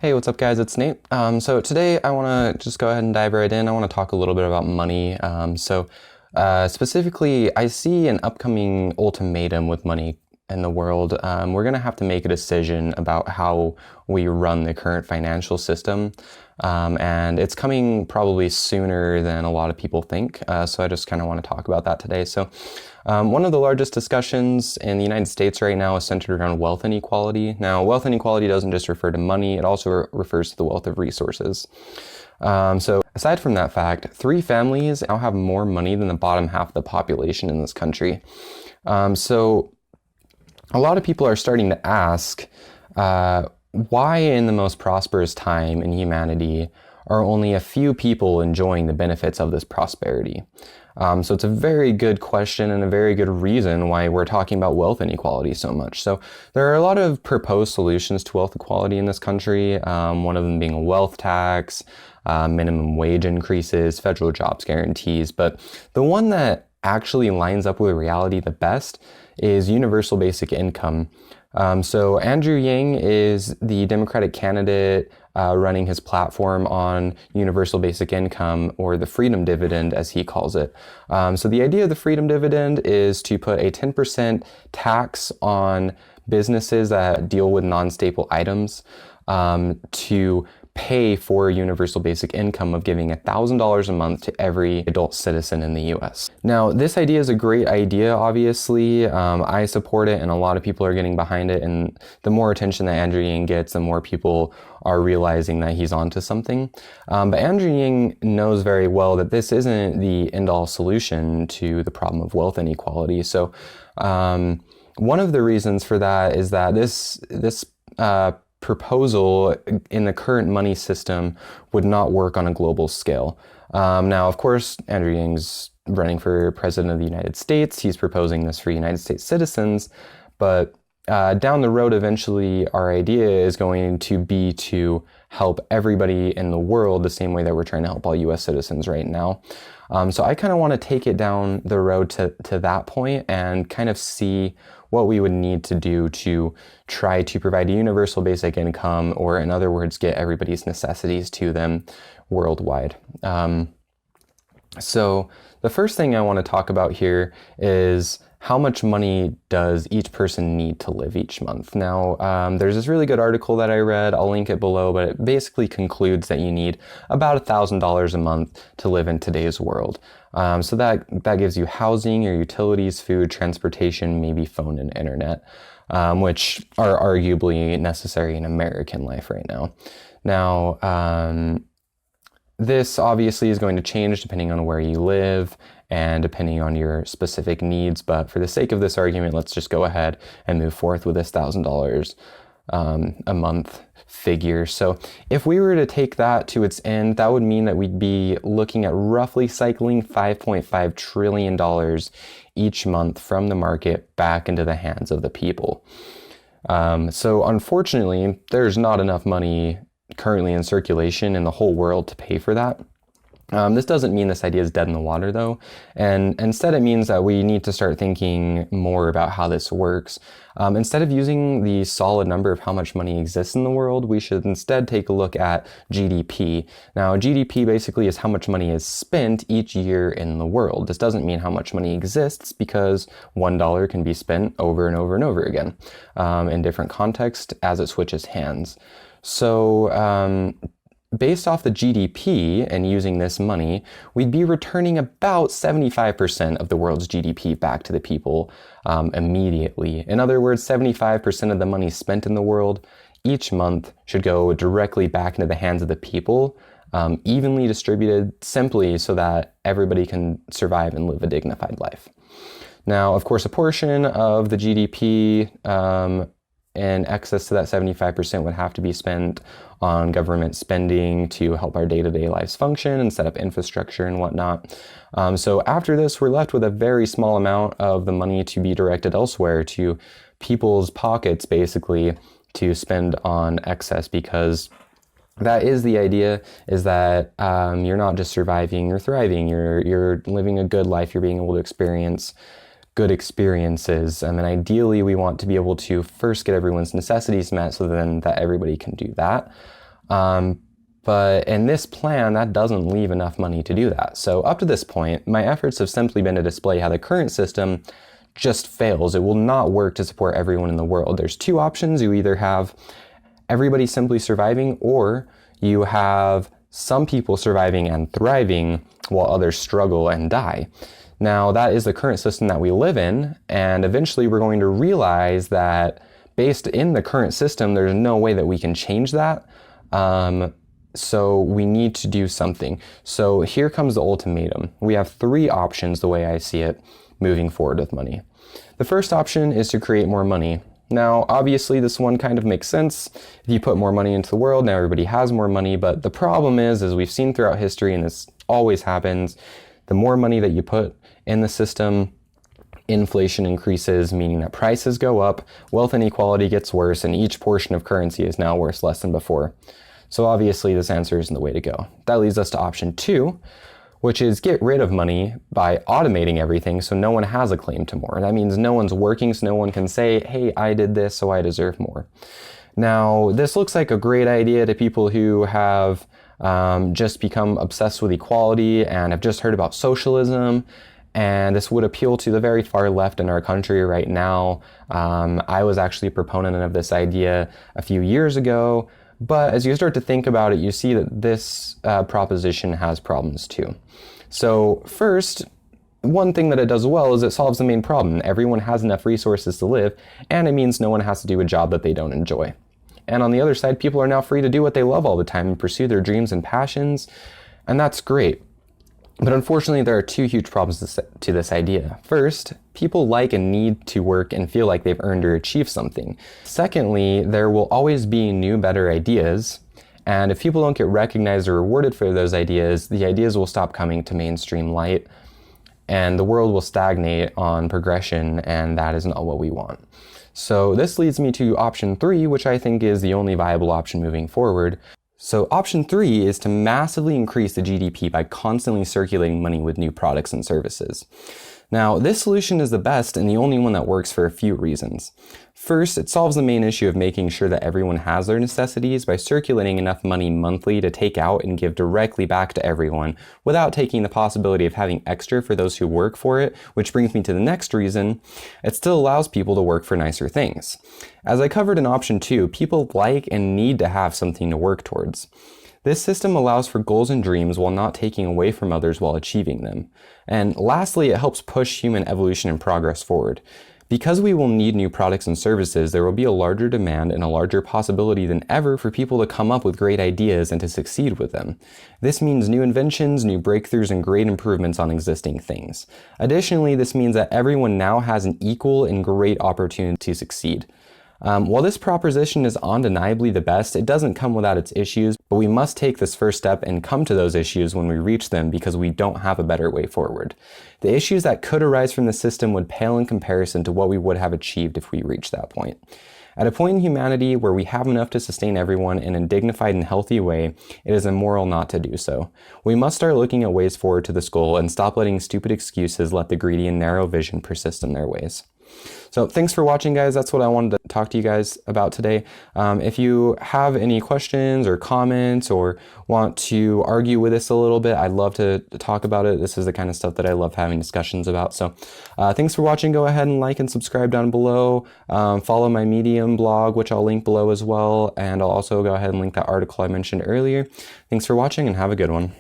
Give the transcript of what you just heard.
Hey, what's up, guys? It's Nate. So today I want to just go ahead and dive right in. I want to talk a little bit about money. Specifically, I see an upcoming ultimatum with money in the world. We're going to have to make a decision about how we run the current financial system. And it's coming probably sooner than a lot of people think. So I just kind of want to talk about that today. One of the largest discussions in the United States right now is centered around wealth inequality. Now, wealth inequality doesn't just refer to money, it also refers to the wealth of resources. Aside from that fact, 3 families now have more money than the bottom half of the population in this country. A lot of people are starting to ask, why in the most prosperous time in humanity are only a few people enjoying the benefits of this prosperity? So it's a very good question and a very good reason why we're talking about wealth inequality so much. So there are a lot of proposed solutions to wealth equality in this country, one of them being a wealth tax, minimum wage increases, federal jobs guarantees. But the one that actually lines up with reality the best is universal basic income. So Andrew Yang is the Democratic candidate running his platform on universal basic income, or the freedom dividend as he calls it. So the idea of the freedom dividend is to put a 10% tax on businesses that deal with non-staple items to pay for universal basic income of giving $1,000 a month to every adult citizen in the US. Now, this idea is a great idea, obviously. I support it, and a lot of people are getting behind it, and the more attention that Andrew Yang gets, the more people are realizing that he's onto something. But Andrew Yang knows very well that this isn't the end-all solution to the problem of wealth inequality. So one of the reasons for that is that this proposal in the current money system would not work on a global scale. Now, of course, Andrew Yang's running for president of the United States. He's proposing this for United States citizens, but down the road, eventually, our idea is going to be to help everybody in the world the same way that we're trying to help all US citizens right now. So I kind of want to take it down the road to that point and kind of see what we would need to do to try to provide a universal basic income, or in other words, get everybody's necessities to them worldwide. So the first thing I want to talk about here is how much money does each person need to live each month? Now, there's this really good article that I read. I'll link it below, but it basically concludes that you need about $1,000 a month to live in today's world. So that gives you housing, your utilities, food, transportation, maybe phone and internet, which are arguably necessary in American life right now. Now, this obviously is going to change depending on where you live and depending on your specific needs, but for the sake of this argument, let's just go ahead and move forth with this $1,000 a month figure. So if we were to take that to its end, that would mean that we'd be looking at roughly cycling $5.5 trillion each month from the market back into the hands of the people. So unfortunately, there's not enough money currently in circulation in the whole world to pay for that. This doesn't mean this idea is dead in the water, though, and instead it means that we need to start thinking more about how this works. Instead of using the solid number of how much money exists in the world, we should instead take a look at GDP. Now, GDP basically is how much money is spent each year in the world. This doesn't mean how much money exists, because $1 can be spent over and over and over again in different contexts as it switches hands. So, based off the GDP and using this money, we'd be returning about 75% of the world's GDP back to the people immediately. In other words, 75% of the money spent in the world each month should go directly back into the hands of the people, evenly distributed, simply so that everybody can survive and live a dignified life. Now, of course, a portion of the GDP in excess to that 75% would have to be spent on government spending to help our day-to-day lives function and set up infrastructure and whatnot. So after this, we're left with a very small amount of the money to be directed elsewhere, to people's pockets, basically, to spend on excess, because that is the idea, is that you're not just surviving, you're thriving, you're living a good life, you're being able to experience good experiences. And ideally, we want to be able to first get everyone's necessities met, so then that everybody can do that. But in this plan, that doesn't leave enough money to do that. So up to this point, my efforts have simply been to display how the current system just fails. It will not work to support everyone in the world. There's two options. You either have everybody simply surviving, or you have some people surviving and thriving while others struggle and die. Now, that is the current system that we live in, and eventually we're going to realize that based in the current system, there's no way that we can change that. So we need to do something. So here comes the ultimatum. We have three options, the way I see it, moving forward with money. The first option is to create more money. Now, obviously, this one kind of makes sense. If you put more money into the world, now everybody has more money. But the problem is, as we've seen throughout history, and this always happens, the more money that you put in the system, inflation increases, meaning that prices go up, wealth inequality gets worse, and each portion of currency is now worth less than before. So obviously this answer isn't the way to go. That leads us to option 2, which is get rid of money by automating everything so no one has a claim to more. That means no one's working, so no one can say, hey, I did this, so I deserve more. Now, this looks like a great idea to people who have just become obsessed with equality and have just heard about socialism. And this would appeal to the very far left in our country right now. I was actually a proponent of this idea a few years ago. But as you start to think about it, you see that this proposition has problems too. So first, one thing that it does well is it solves the main problem. Everyone has enough resources to live, and it means no one has to do a job that they don't enjoy. And on the other side, people are now free to do what they love all the time and pursue their dreams and passions, and that's great. But unfortunately, there are two huge problems to this idea. First, people like and need to work and feel like they've earned or achieved something. Secondly, there will always be new, better ideas. And if people don't get recognized or rewarded for those ideas, the ideas will stop coming to mainstream light and the world will stagnate on progression, and that is not what we want. So this leads me to option 3, which I think is the only viable option moving forward. So option 3 is to massively increase the GDP by constantly circulating money with new products and services. Now, this solution is the best and the only one that works for a few reasons. First, it solves the main issue of making sure that everyone has their necessities by circulating enough money monthly to take out and give directly back to everyone without taking the possibility of having extra for those who work for it, which brings me to the next reason. It still allows people to work for nicer things. As I covered in option 2, people like and need to have something to work towards. This system allows for goals and dreams while not taking away from others while achieving them. And lastly, it helps push human evolution and progress forward. Because we will need new products and services, there will be a larger demand and a larger possibility than ever for people to come up with great ideas and to succeed with them. This means new inventions, new breakthroughs, and great improvements on existing things. Additionally, this means that everyone now has an equal and great opportunity to succeed. While this proposition is undeniably the best, it doesn't come without its issues, but we must take this first step and come to those issues when we reach them because we don't have a better way forward. The issues that could arise from the system would pale in comparison to what we would have achieved if we reached that point. At a point in humanity where we have enough to sustain everyone in a dignified and healthy way, it is immoral not to do so. We must start looking at ways forward to this goal and stop letting stupid excuses let the greedy and narrow vision persist in their ways. So thanks for watching, guys. That's what I wanted to talk to you guys about today. If you have any questions or comments or want to argue with us a little bit, I'd love to talk about it. This is the kind of stuff that I love having discussions about. So thanks for watching. Go ahead and like and subscribe down below. Follow my Medium blog, which I'll link below as well. And I'll also go ahead and link that article I mentioned earlier. Thanks for watching and have a good one.